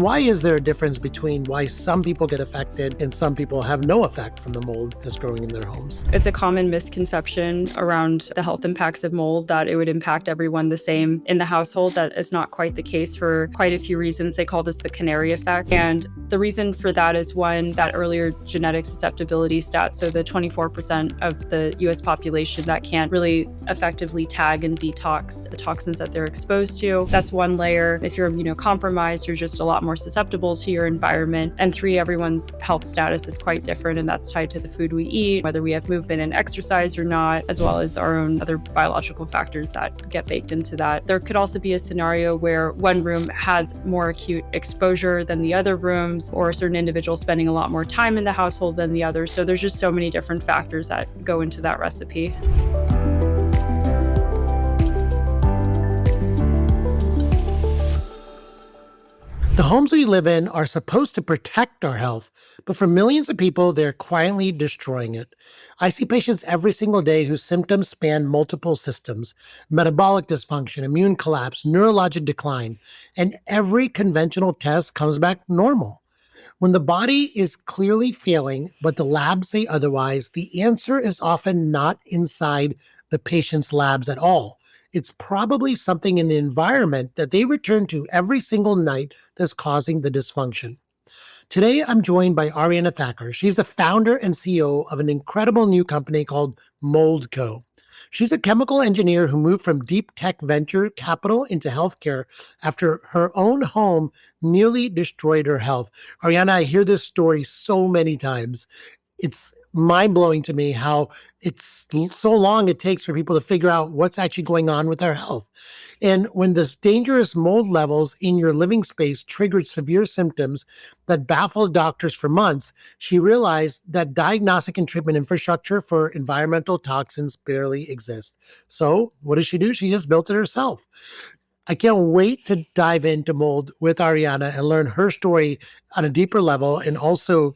Why is there a difference between why some people get affected and some people have no effect from the mold that's growing in their homes? It's a common misconception around the health impacts of mold that it would impact everyone the same in the household. That is not quite the case for quite a few reasons. They call this the canary effect. And the reason for that is one, that earlier genetic susceptibility stat. So the 24% of the US population that can't really effectively tag and detox the toxins that they're exposed to. That's one layer. If you're immunocompromised, you're just a lot more susceptible to your environment. And three, everyone's health status is quite different, and that's tied to the food we eat, whether we have movement and exercise or not, as well as our own other biological factors that get baked into that. There could also be a scenario where one room has more acute exposure than the other rooms, or a certain individual spending a lot more time in the household than the other. So there's just so many different factors that go into that recipe. The homes we live in are supposed to protect our health, but for millions of people, they're quietly destroying it. I see patients every single day whose symptoms span multiple systems: metabolic dysfunction, immune collapse, neurologic decline, and every conventional test comes back normal. When the body is clearly failing, but the labs say otherwise, the answer is often not inside the patient's labs at all. It's probably something in the environment that they return to every single night that's causing the dysfunction. Today, I'm joined by Ariana Thacker. She's the founder and CEO of an incredible new company called Moldco. She's a chemical engineer who moved from deep tech venture capital into healthcare after her own home nearly destroyed her health. Ariana, I hear this story so many times. It's mind-blowing to me how it's so long it takes for people to figure out what's actually going on with their health. And when this dangerous mold levels in your living space triggered severe symptoms that baffled doctors for months, she realized that diagnostic and treatment infrastructure for environmental toxins barely exists. So what does she do? She just built it herself. I can't wait to dive into mold with Ariana and learn her story on a deeper level, and also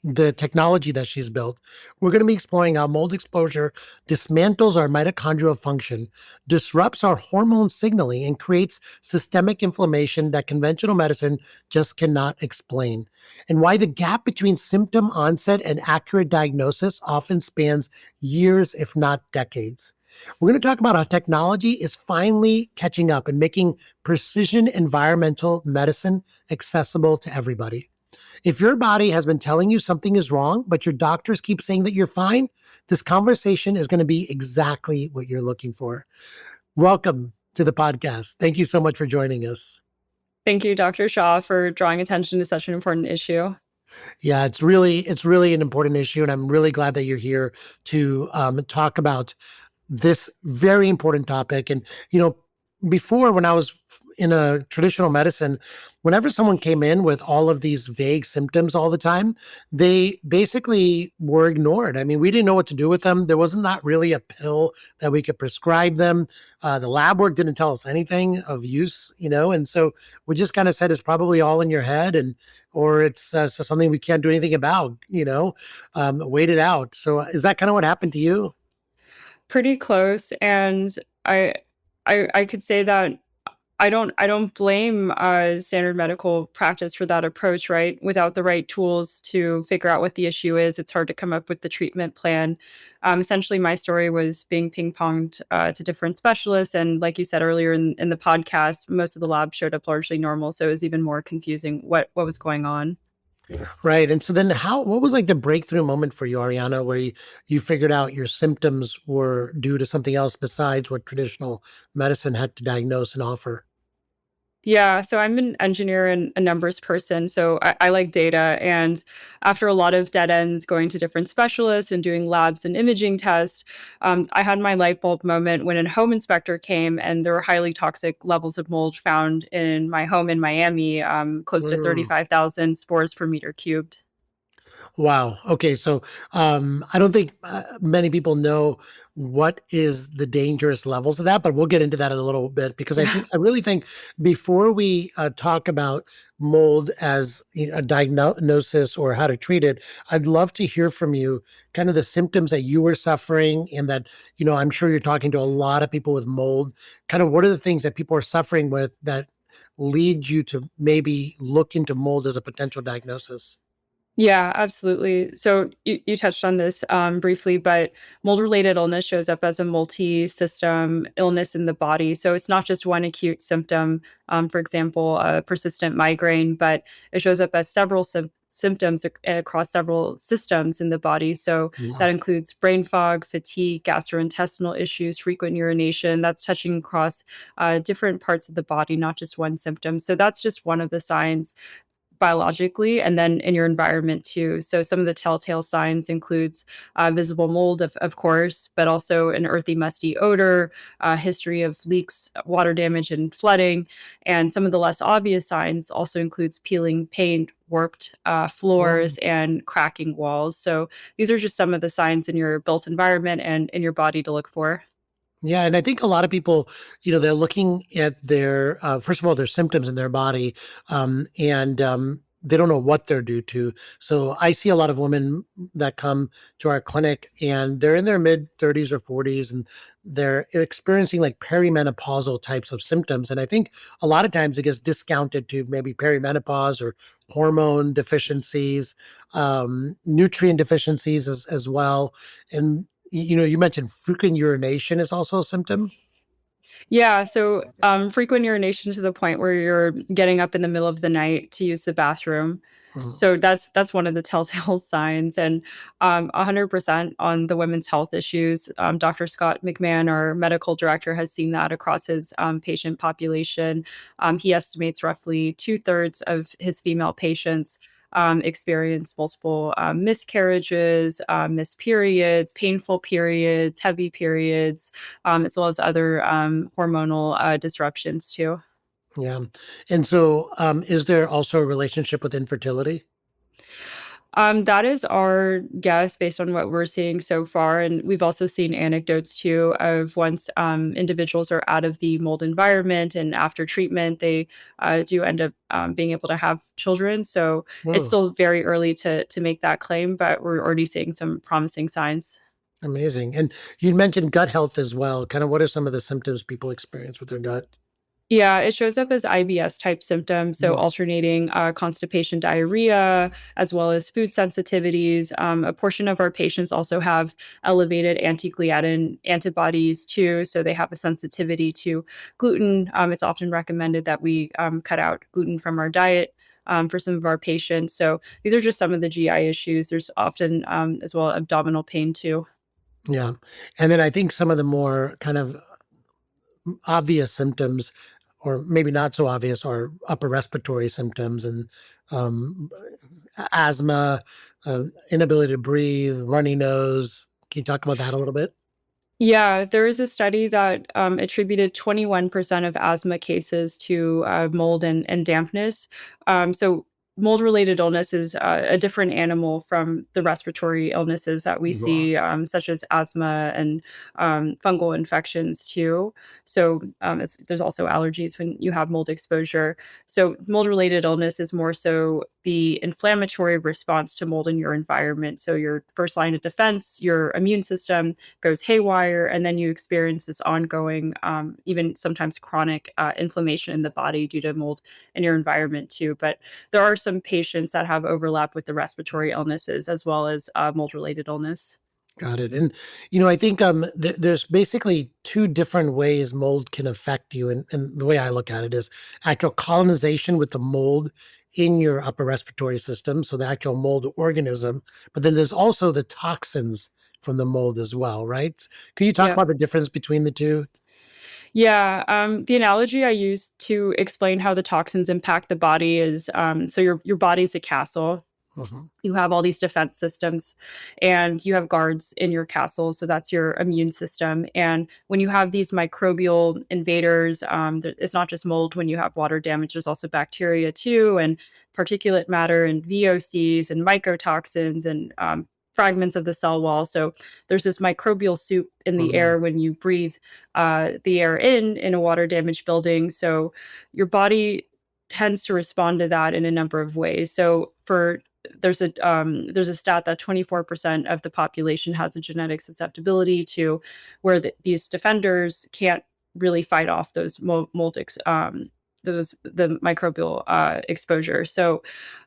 the technology that she's built. We're going to be exploring how mold exposure dismantles our mitochondrial function, disrupts our hormone signaling, and creates systemic inflammation that conventional medicine just cannot explain, and why the gap between symptom onset and accurate diagnosis often spans years, if not decades. We're going to talk about how technology is finally catching up and making precision environmental medicine accessible to everybody. If your body has been telling you something is wrong, but your doctors keep saying that you're fine, this conversation is going to be exactly what you're looking for. Welcome to the podcast. Thank you so much for joining us. Thank you, Dr. Shah, for drawing attention to such an important issue. Yeah, it's really an important issue, and I'm really glad that you're here to talk about this very important topic. And, before, when I was in a traditional medicine, whenever someone came in with all of these vague symptoms all the time, they basically were ignored. I mean, we didn't know what to do with them. There wasn't not really a pill that we could prescribe them. The lab work didn't tell us anything of use, and so we just kind of said it's probably all in your head, or it's something we can't do anything about, wait it out. So is that kind of what happened to you? Pretty close. And I could say that I don't blame standard medical practice for that approach, right? Without the right tools to figure out what the issue is, it's hard to come up with the treatment plan. Essentially, my story was being ping-ponged to different specialists. And like you said earlier in the podcast, most of the labs showed up largely normal. So it was even more confusing what was going on. Right. And so then what was like the breakthrough moment for you, Ariana, where you figured out your symptoms were due to something else besides what traditional medicine had to diagnose and offer? Yeah, so I'm an engineer and a numbers person, so I like data. And after a lot of dead ends, going to different specialists and doing labs and imaging tests, I had my light bulb moment when a home inspector came, and there were highly toxic levels of mold found in my home in Miami, close to Mm. 35,000 spores per meter cubed. Wow. Okay. So I don't think many people know what is the dangerous levels of that, but we'll get into that in a little bit, because Yeah. I really think before we talk about mold as a diagnosis or how to treat it, I'd love to hear from you kind of the symptoms that you were suffering, and that, I'm sure you're talking to a lot of people with mold. Kind of what are the things that people are suffering with that lead you to maybe look into mold as a potential diagnosis? Yeah, absolutely. So you touched on this briefly, but mold-related illness shows up as a multi-system illness in the body. So it's not just one acute symptom, for example, a persistent migraine, but it shows up as several symptoms across several systems in the body. So Yeah. that includes brain fog, fatigue, gastrointestinal issues, frequent urination. That's touching across different parts of the body, not just one symptom. So that's just one of the signs biologically and then in your environment too. So some of the telltale signs includes visible mold, of course, but also an earthy, musty odor, history of leaks, water damage, and flooding. And some of the less obvious signs also includes peeling paint, warped floors, and cracking walls. So these are just some of the signs in your built environment and in your body to look for. Yeah, and I think a lot of people, they're looking at their first of all their symptoms in their body, and they don't know what they're due to. So I see a lot of women that come to our clinic, and they're in their mid 30s or 40s, and they're experiencing like perimenopausal types of symptoms. And I think a lot of times it gets discounted to maybe perimenopause or hormone deficiencies, nutrient deficiencies as well, and you mentioned frequent urination is also a symptom. Yeah, so frequent urination to the point where you're getting up in the middle of the night to use the bathroom. Mhm. So that's one of the telltale signs, and 100% on the women's health issues. Dr. Scott McMahon, our medical director, has seen that across his patient population. He estimates roughly 2/3 of his female patients experience multiple miscarriages, missed periods, painful periods, heavy periods, as well as other hormonal disruptions too. Yeah. And so, is there also a relationship with infertility? That is our guess based on what we're seeing so far. And we've also seen anecdotes too of once individuals are out of the mold environment and after treatment, they do end up being able to have children. So it's Hmm, still very early to make that claim, but we're already seeing some promising signs. amazing. And you mentioned gut health as well. Kind of what are some of the symptoms people experience with their gut? Yeah, it shows up as IBS type symptoms, so Hmm. alternating constipation, diarrhea, as well as food sensitivities. A portion of our patients also have elevated anti-gliadin antibodies too, so they have a sensitivity to gluten. It's often recommended that we cut out gluten from our diet. For some of our patients. So these are just some of the GI issues. There's often as well abdominal pain too. Yeah. And then I think some of the more kind of obvious symptoms, or maybe not so obvious, are upper respiratory symptoms and um, asthma, inability to breathe, runny nose. Can you talk about that a little bit? Yeah, there is a study that attributed 21% of asthma cases to mold and dampness. So, mold related illness is a different animal from the respiratory illnesses that we Wow. see, such as asthma and fungal infections, too. So, there's also allergies when you have mold exposure. So, mold related illness is more so the inflammatory response to mold in your environment. So, your first line of defense, your immune system goes haywire, and then you experience this ongoing, even sometimes chronic inflammation in the body due to mold in your environment too. But there are some patients that have overlap with the respiratory illnesses as well as mold-related illness. Got it. And I think there's basically two different ways mold can affect you, and the way I look at it is actual colonization with the mold in your upper respiratory system, so the actual mold organism. But then there's also the toxins from the mold as well, right? Can you talk Yeah. about the difference between the two? Yeah, the analogy I use to explain how the toxins impact the body is so your body's a castle. Mhm. You have all these defense systems and you have guards in your castle. So that's your immune system. And when you have these microbial invaders, it's not just mold when you have water damage, there's also bacteria too, and particulate matter and VOCs and mycotoxins and fragments of the cell wall. So there's this microbial soup in the Mhm. air when you breathe the air in a water damaged building. So your body tends to respond to that in a number of ways. So for there's a stat that 24% of the population has a genetic susceptibility to where these defenders can't really fight off those the microbial exposure. So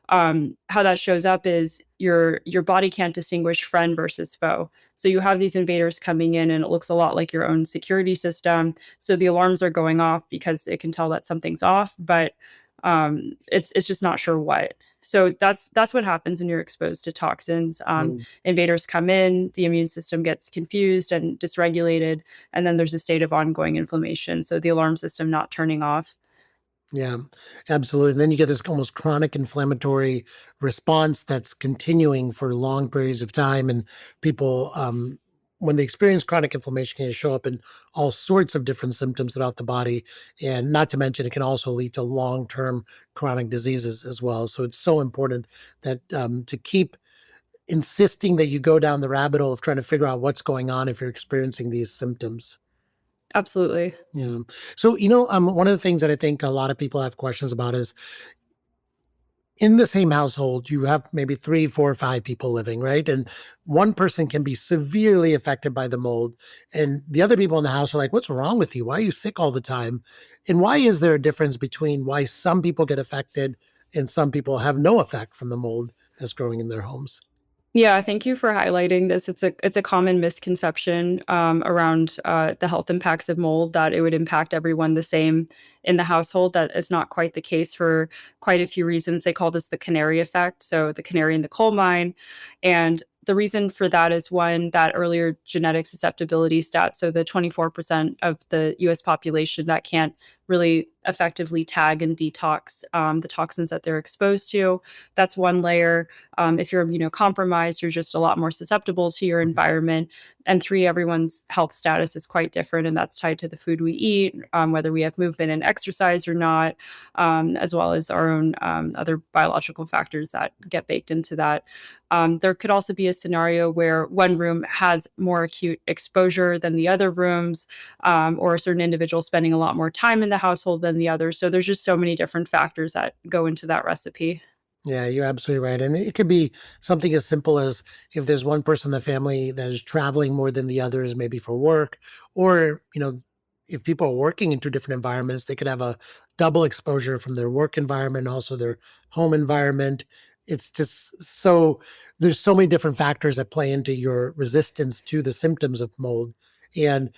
how that shows up is your body can't distinguish friend versus foe. So you have these invaders coming in, and it looks a lot like your own security system. So the alarms are going off because it can tell that something's off, but it's just not sure what. So that's what happens when you're exposed to toxins. Mm. Invaders come in, the immune system gets confused and dysregulated, and then there's a state of ongoing inflammation. So the alarm system not turning off. Yeah, absolutely. And then you get this almost chronic inflammatory response that's continuing for long periods of time. And people, when they experience chronic inflammation, can show up in all sorts of different symptoms throughout the body. And not to mention, it can also lead to long term chronic diseases as well. So it's so important that to keep insisting that you go down the rabbit hole of trying to figure out what's going on if you're experiencing these symptoms. Absolutely. Yeah. So, one of the things that I think a lot of people have questions about is in the same household, you have maybe three, four, five people living, right? And one person can be severely affected by the mold. And the other people in the house are like, what's wrong with you? Why are you sick all the time? And why is there a difference between why some people get affected and some people have no effect from the mold that's growing in their homes? Yeah, thank you for highlighting this. It's a common misconception around the health impacts of mold, that it would impact everyone the same in the household. That is not quite the case for quite a few reasons. They call this the canary effect, so the canary in the coal mine. And the reason for that is, one, that earlier genetic susceptibility stat. So the 24% of the US population that can't really effectively tag and detox the toxins that they're exposed to. That's one layer. If you're immunocompromised, you're just a lot more susceptible to your environment. And three, everyone's health status is quite different, and that's tied to the food we eat, whether we have movement and exercise or not, as well as our own other biological factors that get baked into that. There could also be a scenario where one room has more acute exposure than the other rooms, or a certain individual spending a lot more time in the household than the other. So there's just so many different factors that go into that recipe. Yeah, you're absolutely right. And it could be something as simple as if there's one person in the family that is traveling more than the others, maybe for work, or, if people are working in two different environments, they could have a double exposure from their work environment, also their home environment. It's just there's so many different factors that play into your resistance to the symptoms of mold. And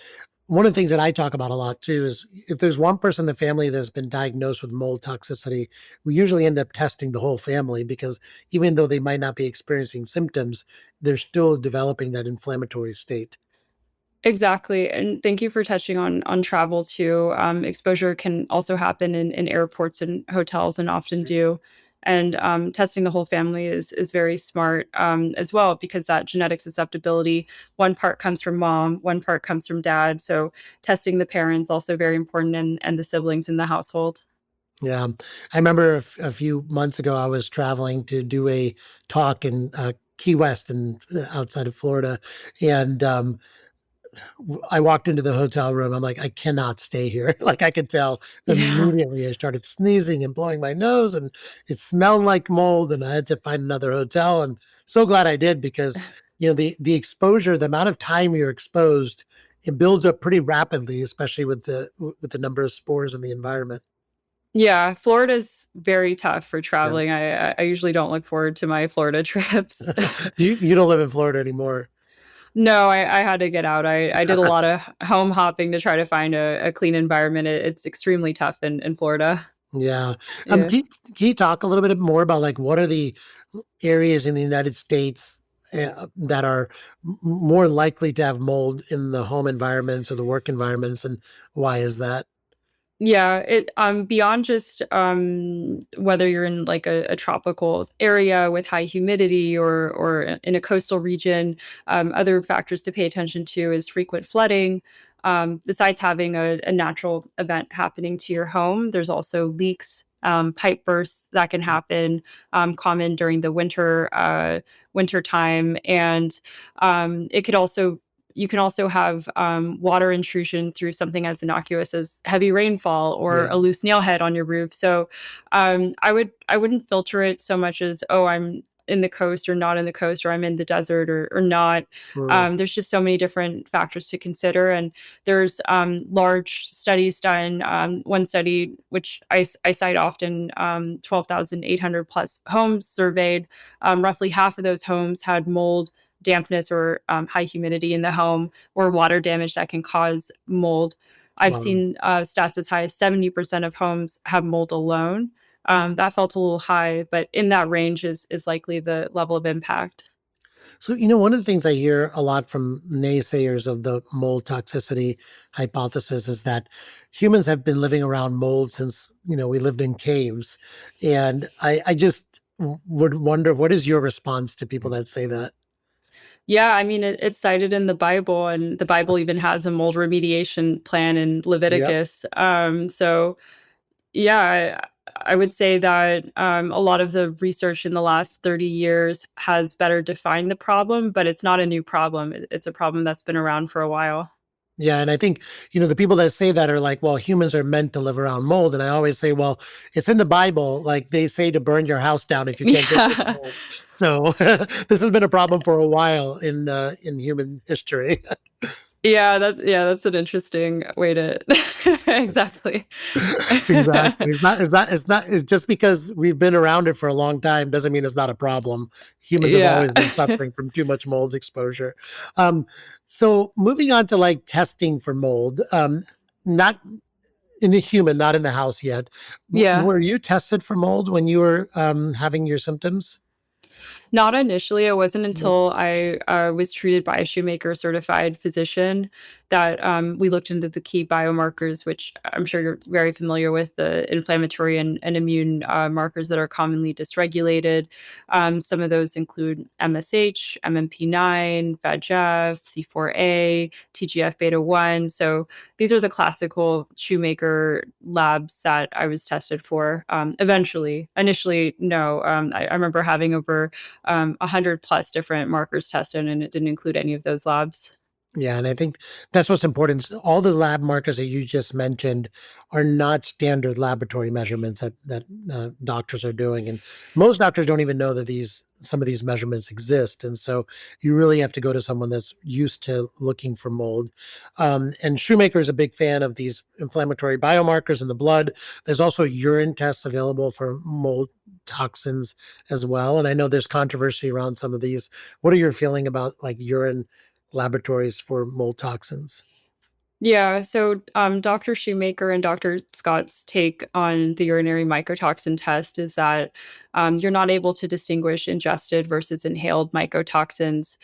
one of the things that I talk about a lot too is if there's one person in the family that's been diagnosed with mold toxicity, we usually end up testing the whole family because even though they might not be experiencing symptoms, they're still developing that inflammatory state. Exactly. And thank you for touching on travel too. Exposure can also happen in airports and hotels, and often do. And testing the whole family is very smart as well, because that genetic susceptibility, one part comes from mom, one part comes from dad. So testing the parents also very important, and the siblings in the household. Yeah. I remember a few months ago, I was traveling to do a talk in Key West and outside of Florida. And I walked into the hotel room. I'm like, I cannot stay here. Like I could tell Yeah. immediately. I started sneezing and blowing my nose, and it smelled like mold. And I had to find another hotel. And so glad I did because the exposure, the amount of time you're exposed, it builds up pretty rapidly, especially with the number of spores in the environment. Yeah, Florida's very tough for Yeah. traveling. I usually don't look forward to my Florida trips. You don't live in Florida anymore? No, I had to get out. I did a lot of home hopping to try to find a clean environment. It's extremely tough in Florida. Yeah. Yeah. Can you talk a little bit more about like what are the areas in the United States that are more likely to have mold in the home environments or the work environments, and why is that? Yeah, it beyond just whether you're in like a tropical area with high humidity, or in a coastal region, other factors to pay attention to is frequent flooding. Besides having a natural event happening to your home, there's also leaks, pipe bursts that can happen, common during the winter time, and it could also you can also have water intrusion through something as innocuous as heavy rainfall or Yeah. a loose nail head on your roof. So I wouldn't filter it so much as, oh, I'm in the coast or not in the coast, or I'm in the desert or not. Mm, There's just so many different factors to consider. And there's large studies done. One study, which I cite often, 12,800 plus homes surveyed. Roughly half of those homes had mold, dampness, or high humidity in the home, or water damage that can cause mold. I've wow. seen stats as high as 70% of homes have mold alone. That felt a little high, but in that range is likely the level of impact. So, one of the things I hear a lot from naysayers of the mold toxicity hypothesis is that humans have been living around mold since, we lived in caves. And I just would wonder, what is your response to people that say that? Yeah, I mean, it's cited in the Bible, and the Bible even has a mold remediation plan in Yep. Leviticus. So yeah, I would say that a lot of the research in the last 30 years has better defined the problem, but it's not a new problem. It's a problem that's been around for a while. Yeah. And I think, the people that say that are like, well, humans are meant to live around mold. And I always say, well, it's in the Bible. Like they say to burn your house down if you can't get rid of Yeah. mold. So this has been a problem for a while in human history. Yeah, that's an interesting way to exactly. Exactly. It's just because we've been around it for a long time doesn't mean it's not a problem. Humans have Yeah. always been suffering from too much mold exposure. Um, so moving on to like testing for mold, not in a human, not in the house yet. Yeah. Were you tested for mold when you were having your symptoms? Not initially. It wasn't No. until I was treated by a shoemaker certified physician that we looked into the key biomarkers, which I'm sure you're very familiar with, the inflammatory and immune markers that are commonly dysregulated. Some of those include MSH, MMP9, VEGF, C4A, TGF beta 1. So these are the classical shoemaker labs that I was tested for. Eventually, initially, no. I remember having over 100 plus different markers tested, and it didn't include any of those labs. Yeah, and I think that's what's important. All the lab markers that you just mentioned are not standard laboratory measurements that doctors are doing, and most doctors don't even know that some of these measurements exist. And so you really have to go to someone that's used to looking for mold. And Shoemaker is a big fan of these inflammatory biomarkers in the blood. There's also urine tests available for mold toxins as well. And I know there's controversy around some of these. What are your feeling about like urine laboratories for mold toxins? Yeah, so Dr. Shoemaker and Dr. Scott's take on the urinary mycotoxin test is that you're not able to distinguish ingested versus inhaled mycotoxins.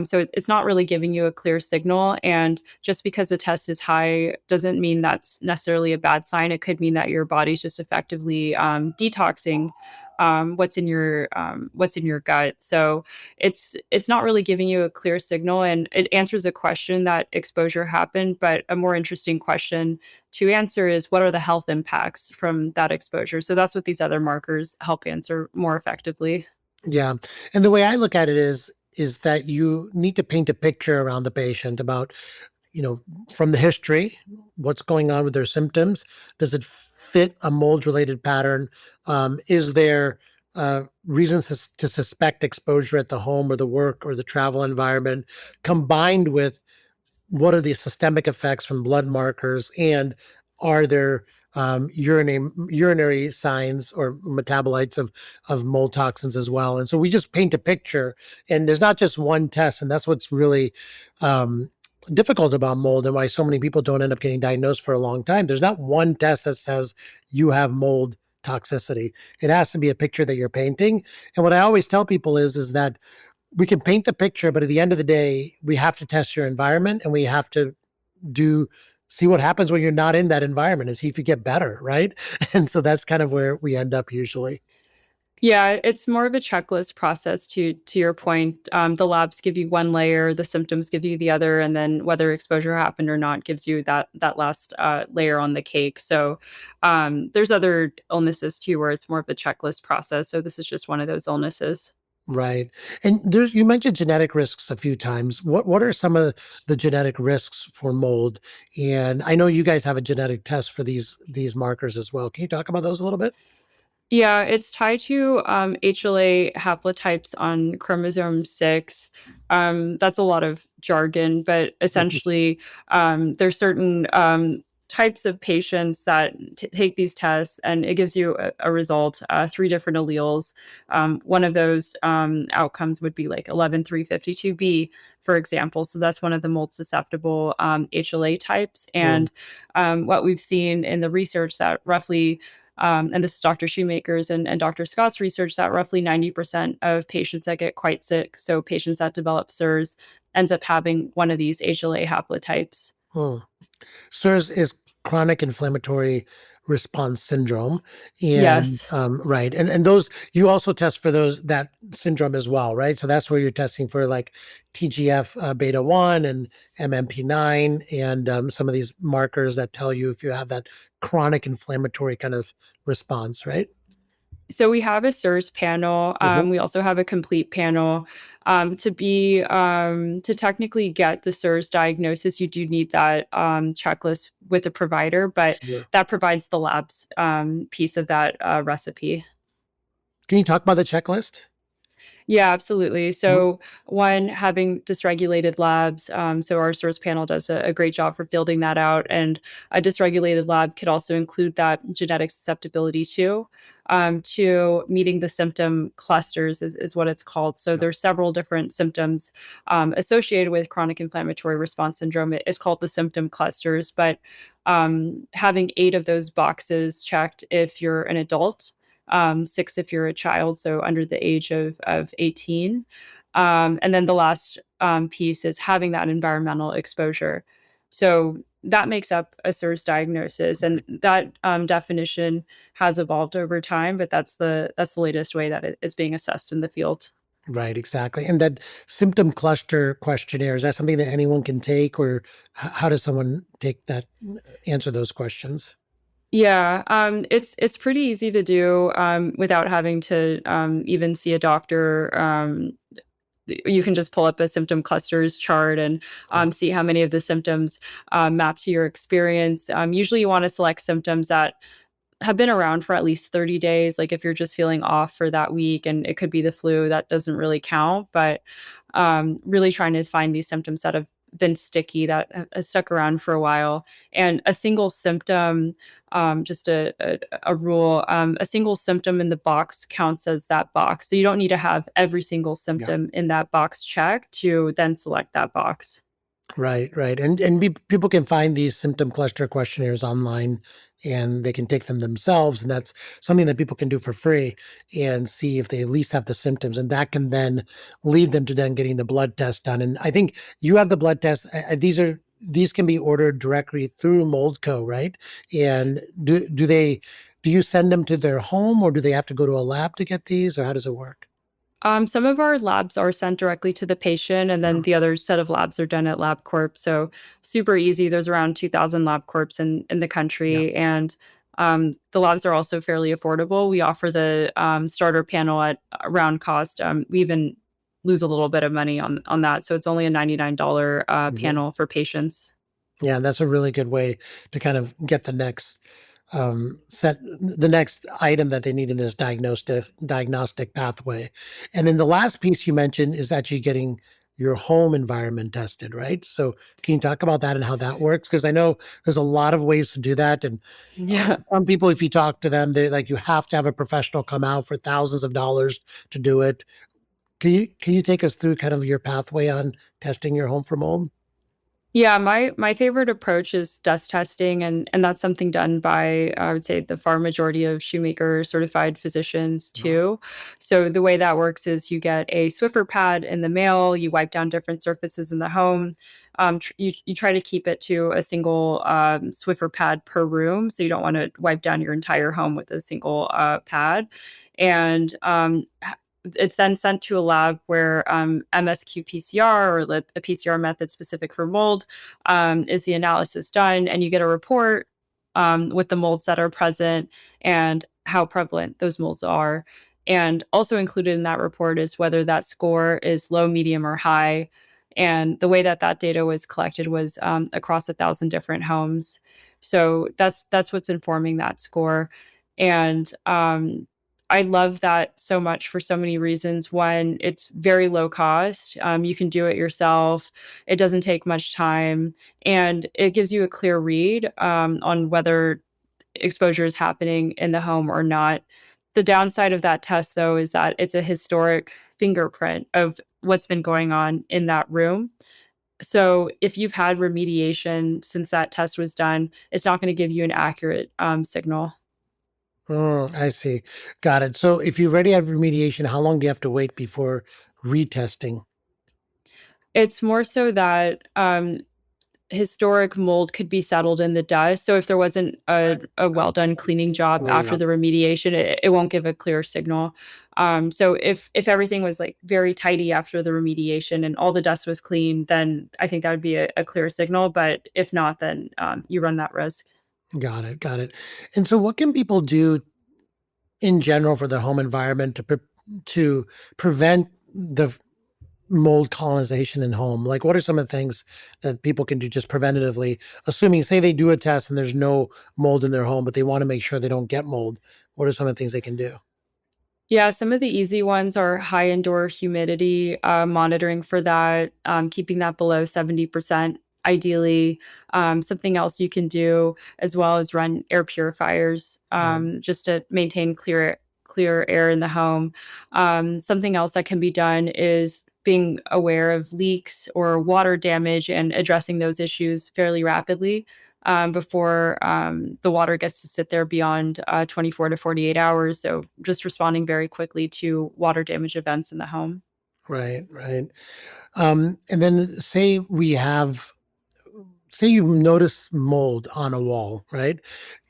So it's not really giving you a clear signal. And just because the test is high doesn't mean that's necessarily a bad sign. It could mean that your body's just effectively detoxing what's in your gut. So it's not really giving you a clear signal, and it answers a question that exposure happened, but a more interesting question to answer is what are the health impacts from that exposure. So that's what these other markers help answer more effectively. Yeah. And the way I look at it is that you need to paint a picture around the patient about, you know, from the history, what's going on with their symptoms. Does it fit a mold related pattern? Is there reasons to suspect exposure at the home or the work or the travel environment, combined with what are the systemic effects from blood markers, and are there urinary signs or metabolites of mold toxins as well? And so we just paint a picture, and there's not just one test, and that's what's really um, difficult about mold and why so many people don't end up getting diagnosed for a long time. There's not one test that says you have mold toxicity. It has to be a picture that you're painting. And what I always tell people is that we can paint the picture, but at the end of the day, we have to test your environment, and we have to do see what happens when you're not in that environment and see if you get better, right? And so that's kind of where we end up usually. Yeah, it's more of a checklist process to your point. The labs give you one layer, the symptoms give you the other, and then whether exposure happened or not gives you that last layer on the cake. So there's other illnesses too where it's more of a checklist process. So this is just one of those illnesses. Right. And there's you mentioned genetic risks a few times. What are some of the genetic risks for mold? And I know you guys have a genetic test for these markers as well. Can you talk about those a little bit? Yeah, it's tied to HLA haplotypes on chromosome 6. That's a lot of jargon, but essentially, there's certain types of patients that take these tests, and it gives you a result, three different alleles. One of those outcomes would be like 11352B, for example. So that's one of the mold susceptible HLA types. Mm. And what we've seen in the research that roughly and this is Dr. Shoemaker's and Dr. Scott's research, that roughly 90% of patients that get quite sick, so patients that develop SERS, ends up having one of these HLA haplotypes. Mm. SIRS is chronic inflammatory response syndrome, and Yes. right, and those you also test for those that syndrome as well, right? So that's where you're testing for like TGF beta 1 and MMP9 and some of these markers that tell you if you have that chronic inflammatory kind of response, right? So we have a SERS panel. Mhm. We also have a complete panel. To technically get the SERS diagnosis, you do need that checklist with a provider, but Sure. that provides the labs piece of that recipe. Can you talk about the checklist? Yeah, absolutely. Mhm. So, one, having dysregulated labs. So, our source panel does a great job for building that out. And a dysregulated lab could also include that genetic susceptibility too, to meeting the symptom clusters, is what it's called. So, Yeah. there's several different symptoms associated with chronic inflammatory response syndrome. It's called the symptom clusters, but having 8 of those boxes checked if you're an adult, 6 if you're a child, so under the age of 18. And then the last piece is having that environmental exposure. So that makes up a SIRS diagnosis, and that definition has evolved over time, but that's the latest way that it's being assessed in the field. Right, exactly. And that symptom cluster questionnaire, is that something that anyone can take, or how does someone take that, answer those questions? Yeah, it's pretty easy to do without having to even see a doctor. You can just pull up a symptom clusters chart and Yeah. see how many of the symptoms map to your experience. Usually, you want to select symptoms that have been around for at least 30 days. Like if you're just feeling off for that week and it could be the flu, that doesn't really count. But really trying to find these symptoms that have been sticky, that have stuck around for a while. And a single symptom, just a rule, a single symptom in the box counts as that box. So you don't need to have every single Yeah. symptom in that box checked to then select that box. Right, right. People can find these symptom cluster questionnaires online, and they can take them themselves. And that's something that people can do for free and see if they at least have the symptoms. And that can then lead them to then getting the blood test done. And I think you have the blood test. These can be ordered directly through Moldco, right? And do you send them to their home, or do they have to go to a lab to get these, or how does it work? Some of our labs are sent directly to the patient, and then the other set of labs are done at LabCorp. So super easy. There's around 2,000 LabCorps in the Yeah. country, and the labs are also fairly affordable. We offer the starter panel at around cost. We even lose a little bit of money on that, so it's only a $99 Mhm. panel for patients. Yeah, that's a really good way to kind of get the next set the next item that they need in this diagnostic pathway. And then the last piece you mentioned is actually getting your home environment tested, right? So can you talk about that and how that works? Because I know there's a lot of ways to do that. And Yeah. some people, if you talk to them, they're like, you have to have a professional come out for thousands of dollars to do it. Can you take us through kind of your pathway on testing your home for mold? Yeah, my favorite approach is dust testing, and that's something done by, I would say, the far majority of Shoemaker certified physicians No. too. So the way that works is you get a Swiffer pad in the mail, you wipe down different surfaces in the home. You try to keep it to a single Swiffer pad per room, so you don't want to wipe down your entire home with a single pad. And it's then sent to a lab where MSQ-PCR, or a PCR method specific for mold, is the analysis done, and you get a report with the molds that are present and how prevalent those molds are. And also included in that report is whether that score is low, medium, or high. And the way that that data was collected was across 1,000 different homes. So that's what's informing that score. And I love that so much for so many reasons. One, it's very low cost. You can do it yourself. It doesn't take much time, and it gives you a clear read on whether exposure is happening in the home or not. The downside of that test, though, is that it's a historic fingerprint of what's been going on in that room. So if you've had remediation since that test was done, it's not going to give you an accurate signal. I see. Got it. So if you already have remediation, how long do you have to wait before retesting? It's more so that historic mold could be settled in the dust. So if there wasn't a well done cleaning job after the remediation, it won't give a clear signal. So if everything was like very tidy after the remediation and all the dust was clean, then I think that would be a clear signal. But if not, then you run that risk. Got it. Got it. And so what can people do in general for the home environment to prevent the mold colonization in home? Like, what are some of the things that people can do just preventatively, assuming, say, they do a test and there's no mold in their home, but they want to make sure they don't get mold? What are some of the things they can do? Yeah, some of the easy ones are high indoor humidity, monitoring for that, keeping that below 70%, ideally. Something else you can do as well is run air purifiers, just to maintain clear air in the home. Something else that can be done is being aware of leaks or water damage and addressing those issues fairly rapidly before the water gets to sit there beyond 24 to 48 hours. So just responding very quickly to water damage events in the home. Right, right. And then say you notice mold on a wall, right?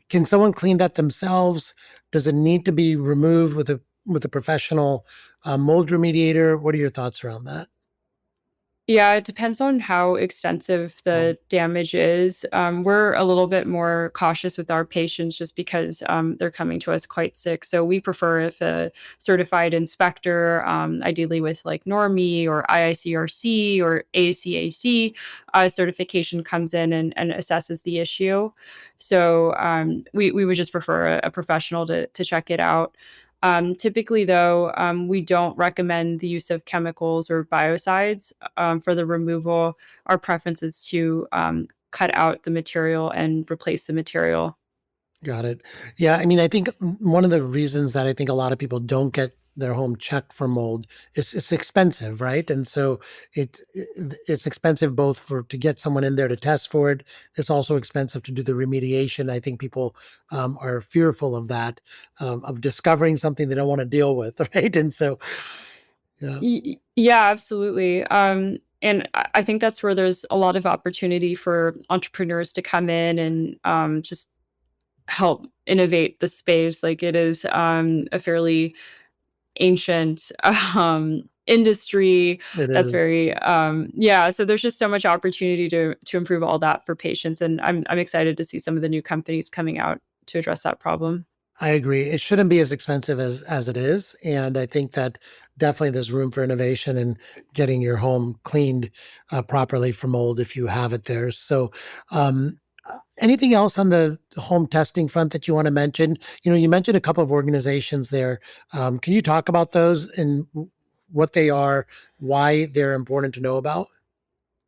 Can someone clean that themselves? Does it need to be removed with a professional mold remediator? What are your thoughts around that? Yeah, it depends on how extensive the damage is. We're a little bit more cautious with our patients just because they're coming to us quite sick. So we prefer if a certified inspector, ideally with like NORME or IICRC or ACAC certification, comes in and assesses the issue. So we would just prefer a professional to check it out. Typically, though, we don't recommend the use of chemicals or biocides for the removal. Our preference is to cut out the material and replace the material. Got it. Yeah, I mean, I think one of the reasons that I think a lot of people don't get their home checked for mold is it's expensive, right? And so it's expensive both for to get someone in there to test for it. It's also expensive to do the remediation. I think people are fearful of that, of discovering something they don't want to deal with, right? And so, yeah, Yeah, absolutely. And I think that's where there's a lot of opportunity for entrepreneurs to come in and just help innovate the space. Like it is a fairly ancient industry it that's is. very yeah, so there's just so much opportunity to improve all that for patients, and I'm excited to see some of the new companies coming out to address that problem. I agree. It shouldn't be as expensive as it is, and I think that definitely there's room for innovation and getting your home cleaned properly for mold if you have it there. So, anything else on the home testing front that you want to mention? You know, you mentioned a couple of organizations there. Can you talk about those and what they are, why they're important to know about?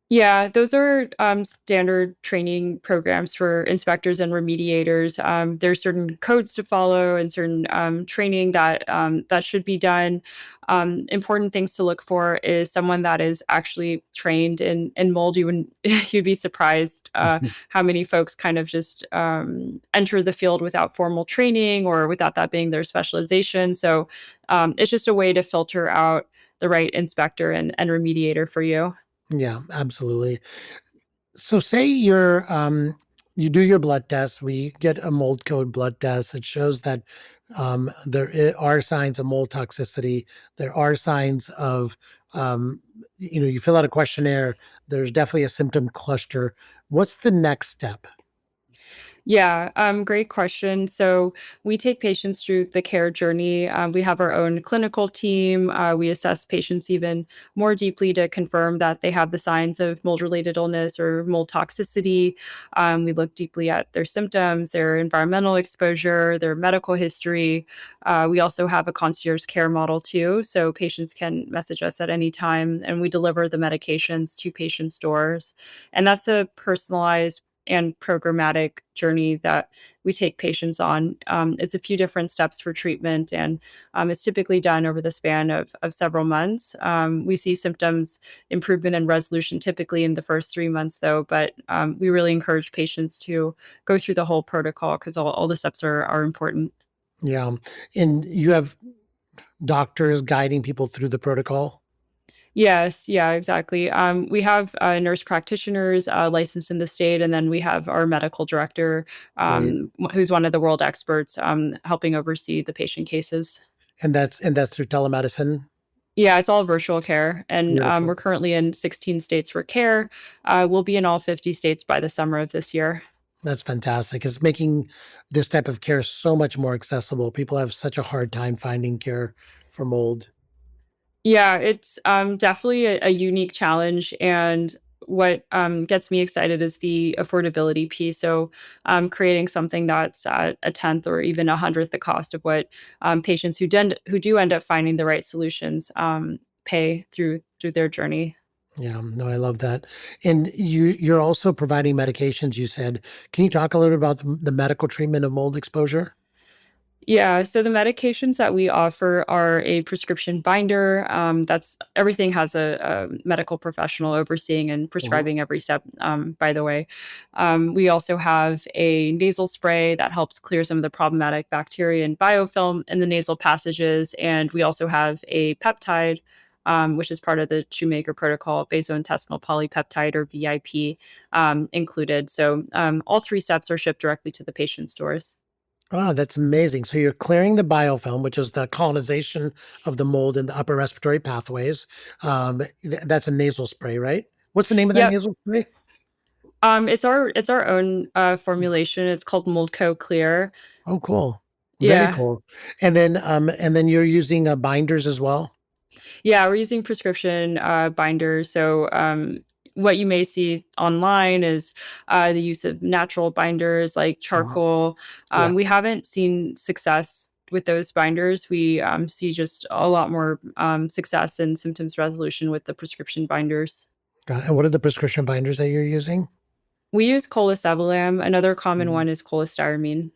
Yeah, those are standard training programs for inspectors and remediators. There's certain codes to follow and certain training that should be done. Important things to look for is someone that is actually trained in mold. You'd be surprised how many folks kind of just enter the field without formal training or without that being their specialization. So it's just a way to filter out the right inspector and remediator for you. Yeah, absolutely. So say you do your blood test, we get a mold code blood test. It shows that are signs of mold toxicity. There are signs of, you fill out a questionnaire. There's definitely a symptom cluster. What's the next step? Yeah, great question. So we take patients through the care journey. We have our own clinical team. We assess patients even more deeply to confirm that they have the signs of mold-related illness or mold toxicity. We look deeply at their symptoms, their environmental exposure, their medical history. We also have a concierge care model too, so patients can message us at any time, and we deliver the medications to patients' doors. And that's a personalized and programmatic journey that we take patients on. It's a few different steps for treatment, and it's typically done over the span of several months. We see symptoms improvement and resolution typically in the first 3 months, though, but we really encourage patients to go through the whole protocol because all the steps are important. Yeah. And you have doctors guiding people through the protocol? Yes, yeah, exactly. We have nurse practitioners licensed in the state, and then we have our medical director, Great. who's one of the world experts, helping oversee the patient cases. And that's through telemedicine? Yeah, it's all virtual care, and Beautiful. we're currently in 16 states for care. We'll be in all 50 states by the summer of this year. That's fantastic. It's making this type of care so much more accessible. People have such a hard time finding care for mold. Yeah, it's definitely a unique challenge. And what gets me excited is the affordability piece. So, creating something that's at a tenth or even a hundredth the cost of what patients who do end up finding the right solutions pay through their journey. Yeah, no, I love that. And you're also providing medications, you said. Can you talk a little bit about the medical treatment of mold exposure? Yeah, so the medications that we offer are a prescription binder. That's everything has a medical professional overseeing and Mhm. prescribing every step. By the way, we also have a nasal spray that helps clear some of the problematic bacteria and biofilm in the nasal passages, and we also have a peptide. Which is part of the Shoemaker protocol, vasointestinal polypeptide or VIP included. So all three steps are shipped directly to the patient's doors. Oh, that's amazing. So you're clearing the biofilm, which is the colonization of the mold in the upper respiratory pathways. That's a nasal spray, right? What's the name of that Yep. nasal spray? It's our own formulation. It's called Moldco Clear. Oh, cool. Very Yeah. cool. And then you're using binders as well? Yeah, we're using prescription binders. So what you may see online is the use of natural binders like Mhm. charcoal. Yeah. We haven't seen success with those binders. We see just a lot more success in symptoms resolution with the prescription binders. Got it. And what are the prescription binders that you're using? We use colesevelam. Another common Mhm. one is cholestyramine.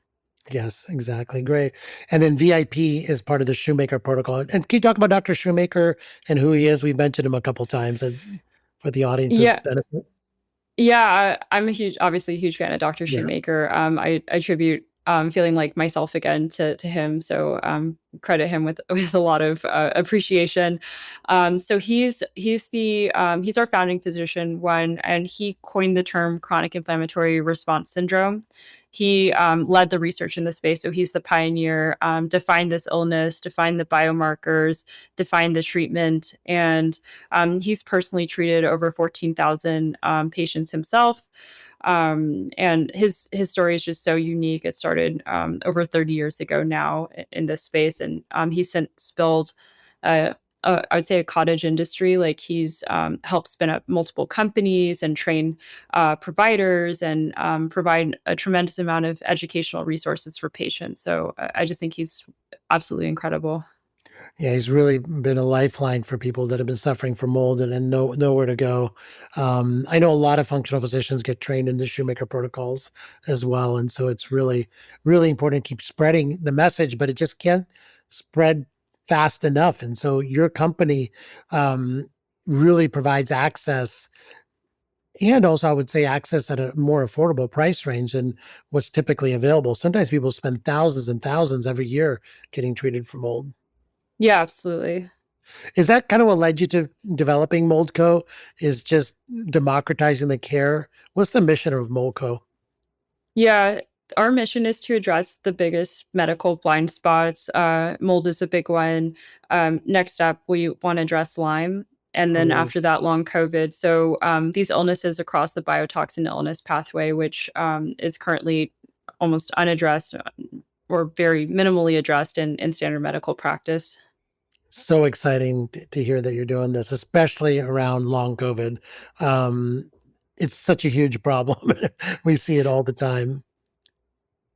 Yes, exactly. Great. And then VIP is part of the Shoemaker protocol. And can you talk about Dr. Shoemaker and who he is? We've mentioned him a couple times and for the audience's Yeah, benefit. Yeah, I'm obviously a huge fan of Dr. Yeah. Shoemaker. I attribute feeling like myself again to him, so credit him with with a lot of appreciation. So he's our founding physician, one, and he coined the term chronic inflammatory response syndrome. He led the research in the space, so he's the pioneer. Defined this illness, defined the biomarkers, defined the treatment, and he's personally treated over 14,000 patients himself. And his story is just so unique. It started over 30 years ago now in this space, and he's since built I would say a cottage industry. Like he's helped spin up multiple companies and train providers and provide a tremendous amount of educational resources for patients. So I just think he's absolutely incredible. Yeah, he's really been a lifeline for people that have been suffering from mold and nowhere to go. I know a lot of functional physicians get trained in the Shoemaker protocols as well, and so it's really, really important to keep spreading the message, but it just can't spread fast enough. And so your company um, really provides access, and also I would say access at a more affordable price range than what's typically available. Sometimes people spend thousands and thousands every year getting treated for mold. Yeah, absolutely. Is that kind of what led you to developing Moldco? Is just democratizing the care? What's the mission of Moldco? Yeah, our mission is to address the biggest medical blind spots. Mold is a big one. Next up, we want to address Lyme. And then Mm, after that, long COVID. So these illnesses across the biotoxin illness pathway, which is currently almost unaddressed or very minimally addressed in standard medical practice. So exciting to hear that you're doing this, especially around long COVID. Um, it's such a huge problem. We see it all the time.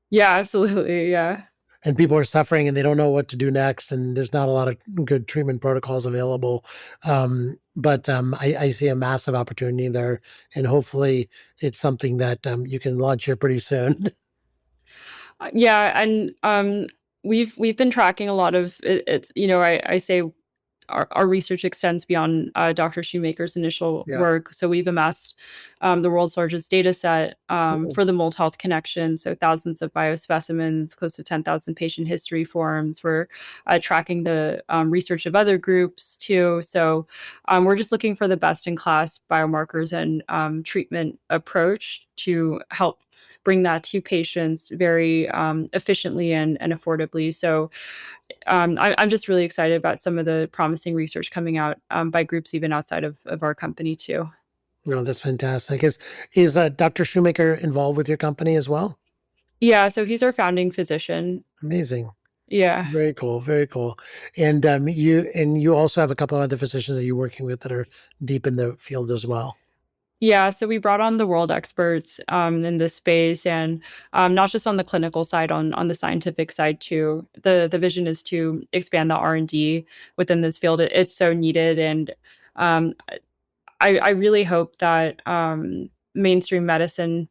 Yeah, absolutely. Yeah. And people are suffering and they don't know what to do next. And there's not a lot of good treatment protocols available. But I see a massive opportunity there. And hopefully it's something that you can launch here pretty soon. Yeah, and we've been tracking a lot of it, it's I say our research extends beyond Dr. Shoemaker's initial Yeah. work. So we've amassed the world's largest data set Cool. for the mold health connection. So thousands of biospecimens, close to 10,000 patient history forms. We're tracking the research of other groups too. So we're just looking for the best in class biomarkers and treatment approach to help bring that to patients very efficiently and affordably. So I'm just really excited about some of the promising research coming out by groups even outside of our company too. No, that's fantastic. Is Dr. Shoemaker involved with your company as well? Yeah, so he's our founding physician. Amazing. Yeah. Very cool. Very cool. And you also have a couple of other physicians that you're working with that are deep in the field as well. Yeah, so we brought on the world experts in this space, and not just on the clinical side, on the scientific side too. The vision is to expand the R&D within this field. It's so needed, and um, I really hope that mainstream medicine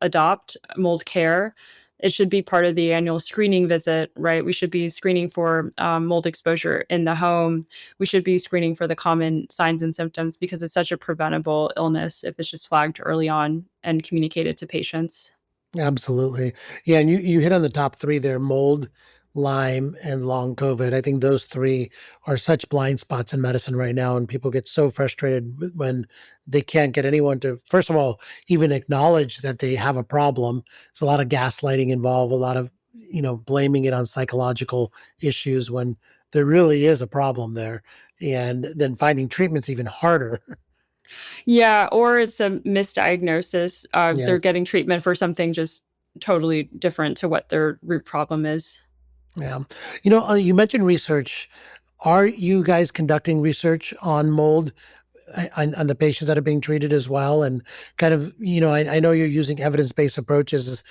adopt mold care. It should be part of the annual screening visit, right? We should be screening for mold exposure in the home. We should be screening for the common signs and symptoms because it's such a preventable illness if it's just flagged early on and communicated to patients. Absolutely. Yeah, and you hit on the top three there, mold, Lyme, and long COVID. I think those three are such blind spots in medicine right now, and people get so frustrated when they can't get anyone to, first of all, even acknowledge that they have a problem. There's a lot of gaslighting involved, a lot of, blaming it on psychological issues when there really is a problem there. And then finding treatment's even harder. Yeah, or it's a misdiagnosis. Yeah. They're getting treatment for something just totally different to what their root problem is. Yeah. You mentioned research. Are you guys conducting research on mold on the patients that are being treated as well? And kind of, I know you're using evidence-based approaches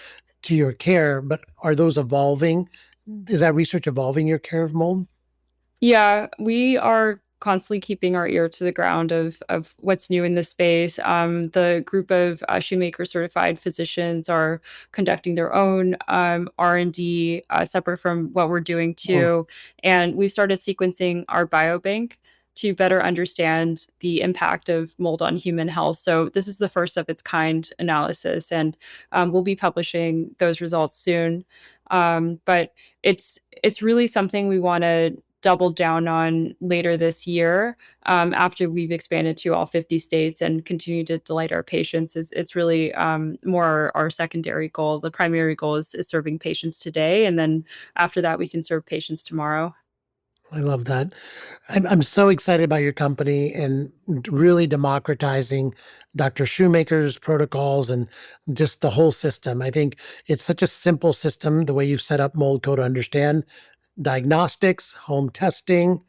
to your care, but are those evolving? Is that research evolving your care of mold? Yeah, we are constantly keeping our ear to the ground of what's new in the space. The group of Shoemaker certified physicians are conducting their own R&D separate from what we're doing Oh, too, and we've started sequencing our biobank to better understand the impact of mold on human health. So this is the first of its kind analysis, and we'll be publishing those results soon. But it's really something we want to double down on later this year after we've expanded to all 50 states and continue to delight our patients. It's really more our secondary goal. The primary goal is serving patients today, and then after that we can serve patients tomorrow. I love that. I'm so excited about your company and really democratizing Dr. Shoemaker's protocols and just the whole system. I think it's such a simple system, the way you've set up Moldco to understand diagnostics, home testing,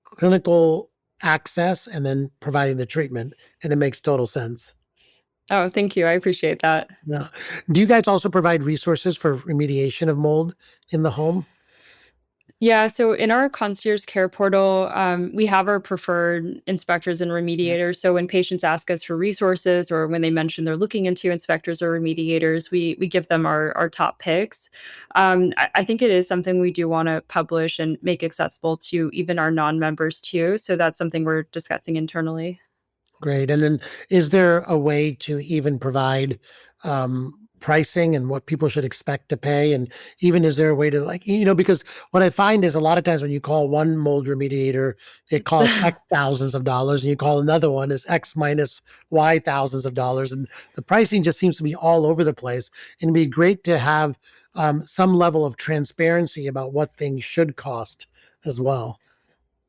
clinical access, and then providing the treatment. And it makes total sense. Oh, thank you. I appreciate that. Yeah. Do you guys also provide resources for remediation of mold in the home? Yeah, so in our concierge care portal, we have our preferred inspectors and Yeah. remediators. So when patients ask us for resources or when they mention they're looking into inspectors or remediators, we give them our top picks. I think it is something we do want to publish and make accessible to even our non-members too. So that's something we're discussing internally. Great. And then is there a way to even provide pricing and what people should expect to pay? And even is there a way to because what I find is a lot of times when you call one mold remediator, it costs X thousands of dollars, and you call another one is X minus Y thousands of dollars. And the pricing just seems to be all over the place. And it'd be great to have some level of transparency about what things should cost as well.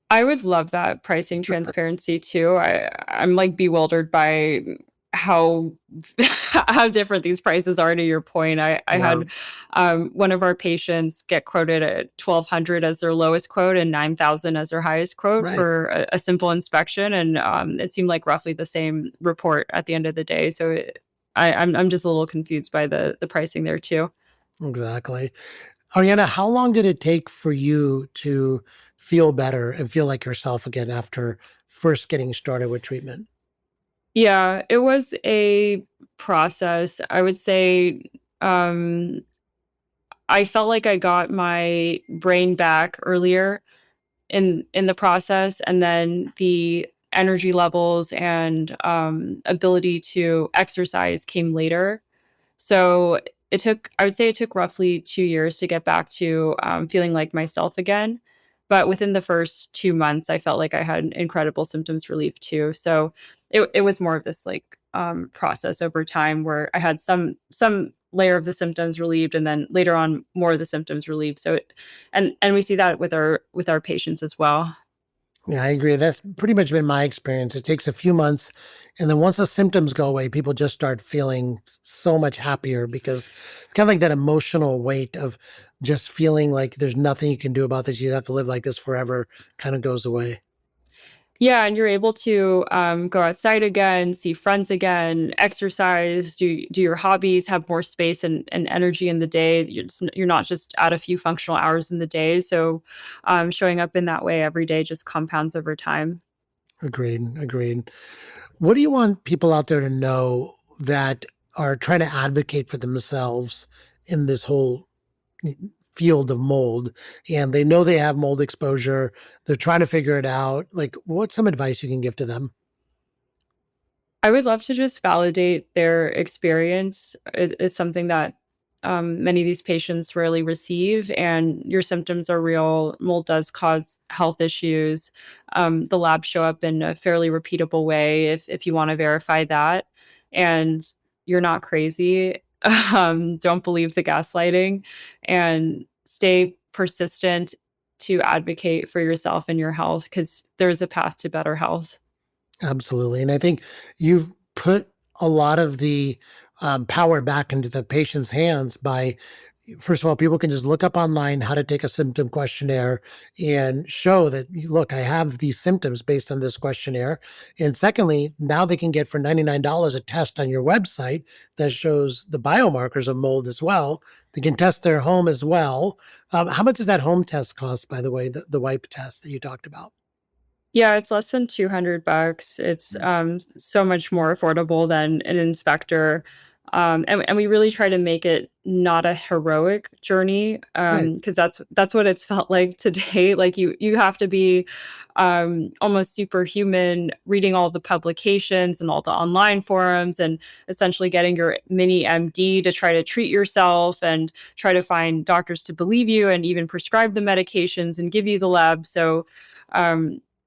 I would love that pricing transparency too. I'm like bewildered by how how different these prices are, to your point. I Yeah, had one of our patients get quoted at 1,200 as their lowest quote and 9,000 as their highest quote right. for a simple inspection, and it seemed like roughly the same report at the end of the day. So I'm just a little confused by the pricing there too. Exactly. Ariana, how long did it take for you to feel better and feel like yourself again after first getting started with treatment? Yeah, it was a process. I would say um, I felt like I got my brain back earlier in the process, and then the energy levels and ability to exercise came later. So I would say it took roughly 2 years to get back to feeling like myself again. But within the first 2 months, I felt like I had incredible symptoms relief too. So it was more of this like process over time where I had some layer of the symptoms relieved, and then later on more of the symptoms relieved. So and we see that with our patients as well. Yeah, I agree. That's pretty much been my experience. It takes a few months, and then once the symptoms go away, people just start feeling so much happier because it's kind of like that emotional weight of just feeling like there's nothing you can do about this. You have to live like this forever kind of goes away. Yeah, and you're able to go outside again, see friends again, exercise, do your hobbies, have more space and energy in the day. You're not just at a few functional hours in the day. So showing up in that way every day just compounds over time. Agreed. Agreed. What do you want people out there to know that are trying to advocate for themselves in this whole field of mold and they know they have mold exposure? They're trying to figure it out. Like, what's some advice you can give to them? I would love to just validate their experience. It's something that many of these patients rarely receive, and your symptoms are real. Mold does cause health issues. The labs show up in a fairly repeatable way if you want to verify that, and you're not crazy. Don't believe the gaslighting, and stay persistent to advocate for yourself and your health because there's a path to better health. Absolutely. And I think you've put a lot of the power back into the patient's hands by, first of all, people can just look up online how to take a symptom questionnaire and show that, look, I have these symptoms based on this questionnaire. And secondly, now they can get for $99 a test on your website that shows the biomarkers of mold as well. They can test their home as well. How much does that home test cost, by the way, the wipe test that you talked about? Yeah, it's less than 200 bucks. It's, so much more affordable than an inspector, and we really try to make it not a heroic journey, Right. because that's what it's felt like today. Like, you have to be, almost superhuman, reading all the publications and all the online forums, and essentially getting your mini MD to try to treat yourself and try to find doctors to believe you and even prescribe the medications and give you the lab. So,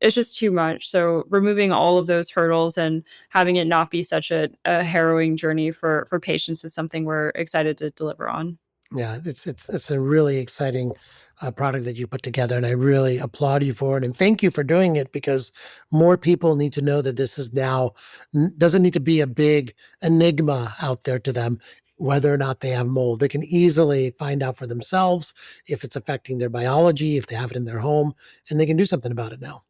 it's just too much. So removing all of those hurdles and having it not be such a harrowing journey for patients is something we're excited to deliver on. Yeah, it's a really exciting product that you put together, and I really applaud you for it. And thank you for doing it because more people need to know that this is now doesn't need to be a big enigma out there to them whether or not they have mold. They can easily find out for themselves if it's affecting their biology, if they have it in their home, and they can do something about it now.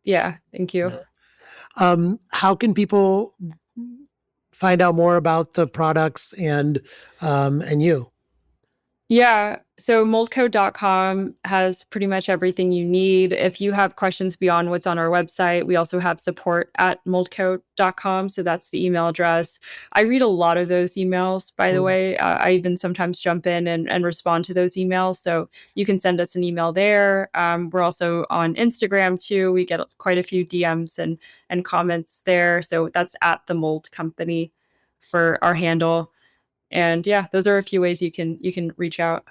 Yeah, thank you. Yeah. How can people find out more about the products and you? Yeah. So moldco.com has pretty much everything you need. If you have questions beyond what's on our website, we also have support at moldco.com. So that's the email address. I read a lot of those emails, by the way. I even sometimes jump in and respond to those emails. So you can send us an email there. We're also on Instagram too. We get quite a few DMs and comments there. So that's at the Mold Company for our handle. And yeah, those are a few ways you can reach out.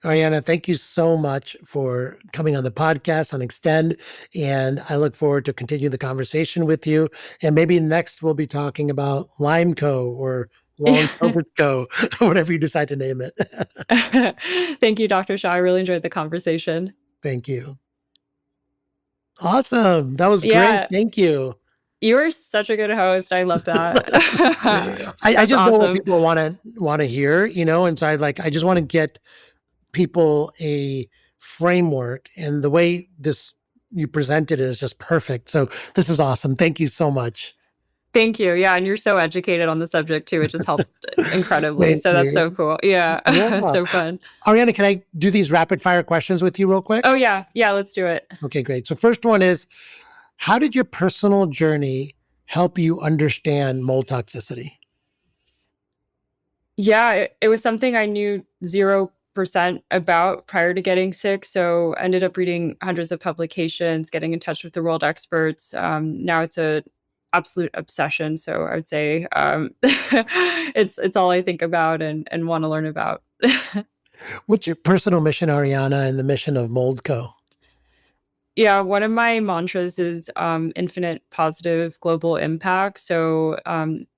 Ariana, thank you so much for coming on the podcast on Extend. And I look forward to continue the conversation with you. And maybe next we'll be talking about Lime Co. or Long COVID Co. or whatever you decide to name it. Thank you, Dr. Shah. I really enjoyed the conversation. Thank you. Awesome. That was great. Yeah, Thank you. You are such a good host. I love that. I That's just know what awesome. people want to hear, and so I just want to get people a framework, and the way this you presented it is just perfect. So this is awesome. Thank you so much. Thank you. Yeah, and you're so educated on the subject too. It just helps incredibly. Thank So that's so you. cool. Yeah. Yeah. So fun. Ariana, can I do these rapid fire questions with you real Oh quick? yeah. Yeah, let's do it. Okay, great. So first one is, how did your personal journey help you understand mold toxicity? Yeah, it was something I knew 0% about prior to getting sick. So ended up reading hundreds of publications, getting in touch with the world experts. Now it's a absolute obsession. So I would say it's all I think about and want to learn about. What's your personal mission, Ariana, and the mission of Moldco? Yeah, one of my mantras is infinite positive global impact. So,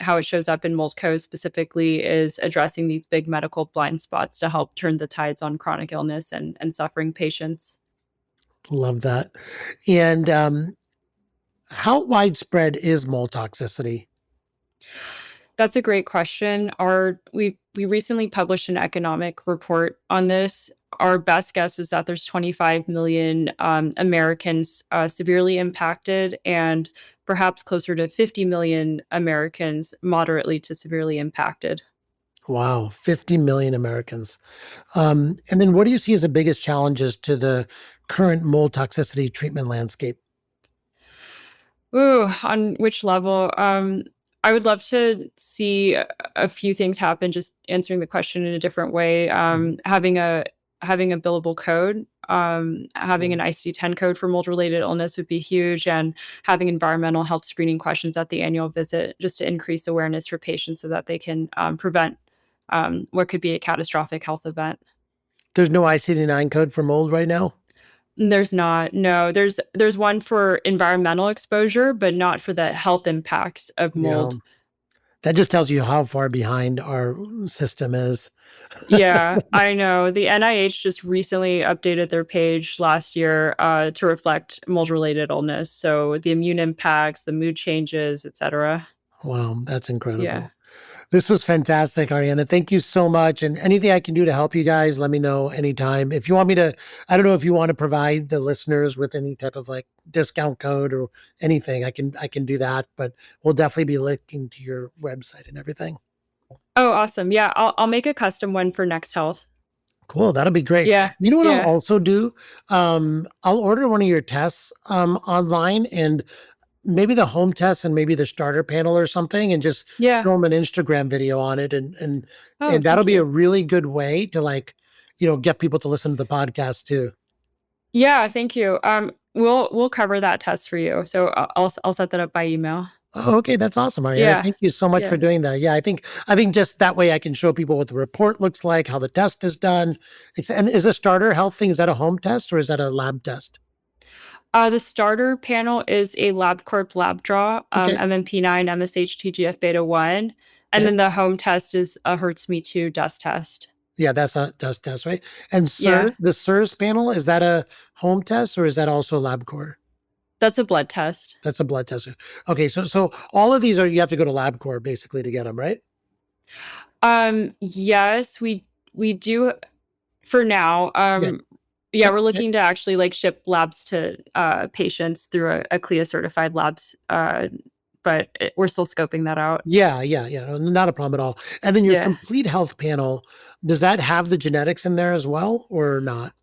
how it shows up in Moldco specifically is addressing these big medical blind spots to help turn the tides on chronic illness and suffering patients. Love that. And how widespread is mold toxicity? That's a great question. We recently published an economic report on this. Our best guess is that there's 25 million Americans severely impacted, and perhaps closer to 50 million Americans moderately to severely impacted. Wow, 50 million Americans. And then what do you see as the biggest challenges to the current mold toxicity treatment landscape? Ooh, on which level? I would love to see a few things happen. Just answering the question in a different way. Mhm. Having a billable code, having an ICD-10 code for mold-related illness would be huge, and having environmental health screening questions at the annual visit, just to increase awareness for patients so that they can prevent what could be a catastrophic health event. There's no ICD-9 code for mold right now? There's not. No, there's one for environmental exposure, but not for the health impacts of Yeah. mold. That just tells you how far behind our system is. Yeah, I know. The NIH just recently updated their page last year to reflect mold-related illness. So the immune impacts, the mood changes, etc. Wow, that's Yeah. incredible. This was fantastic, Ariana. Thank you so much. And anything I can do to help you guys, let me know anytime. If you want me to, I don't know if you want to provide the listeners with any type of like discount code or anything. I can do that, but we'll definitely be linking to your website and everything. Oh, awesome. Yeah, I'll make a custom one for Next Health. Cool. That'll be great. Yeah. You know what I'll Yeah. also do? I'll order one of your tests online, and maybe the home test and maybe the starter panel or something, and just Yeah. film an Instagram video on it, and Oh, and that'll thank be a you. really good way to like, get people to listen to the podcast too. Yeah, thank you. We'll cover that test for you. So I'll set that up by email. Oh, okay, that's awesome, Ariana. Yeah. Thank you so much for Yeah. doing that. Yeah, I think just that way I can show people what the report looks like, how the test is done. And is a starter health thing, is that a home test or is that a lab test? The starter panel is a LabCorp lab draw, Okay. MMP9, MSH, TGF beta 1. And Okay. then the home test is a Hertz Me Too dust test. Yeah, that's a test, right? And Yeah, the SIRS panel, is that a home test or is that also LabCorp? that's a blood test. That's a blood test. Okay, so all of these are, you have to go to LabCorp basically to get them, right? Yes, we do for now. Yeah. Yeah, Yep. we're Okay. looking to actually like ship labs to patients through a CLIA certified labs, but we're still scoping that out. Yeah. No, not a problem at all. And then your Yeah. complete health panel, does that have the genetics in there as well or not?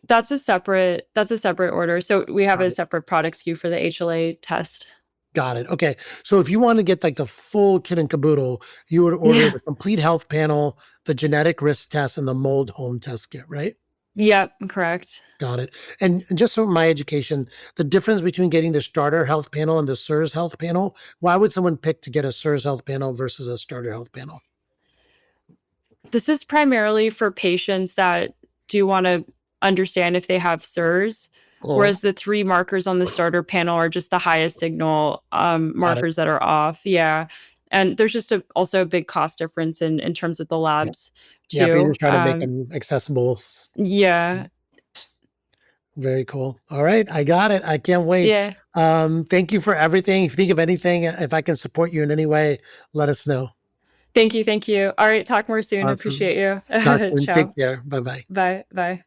That's a separate order. So we have a Got it. separate product SKU for the HLA test. Got it. Okay. So if you want to get like the full kit and caboodle, you would order Yeah. the complete health panel, the genetic risk test, and the mold home test kit, right? Yep, correct. Got it. And just for my education, the difference between getting the starter health panel and the SIRS health panel, why would someone pick to get a SIRS health panel versus a starter health panel? This is primarily for patients that do wanna understand if they have SERS, Oh, whereas the 3 markers on the starter panel are just the highest signal, got it. markers that are off. Yeah, and there's just also a big cost difference in terms of the Yeah. labs Yeah, but you're too. just trying to make them accessible. Yeah. Very cool. All right. I got it. I can't wait. Yeah. Thank you for everything. If you think of anything, if I can support you in any way, let us know. Thank you. Thank you. All right. Talk more soon. Awesome. Appreciate you. Talk soon. Ciao. Take care. Bye bye. Bye. Bye.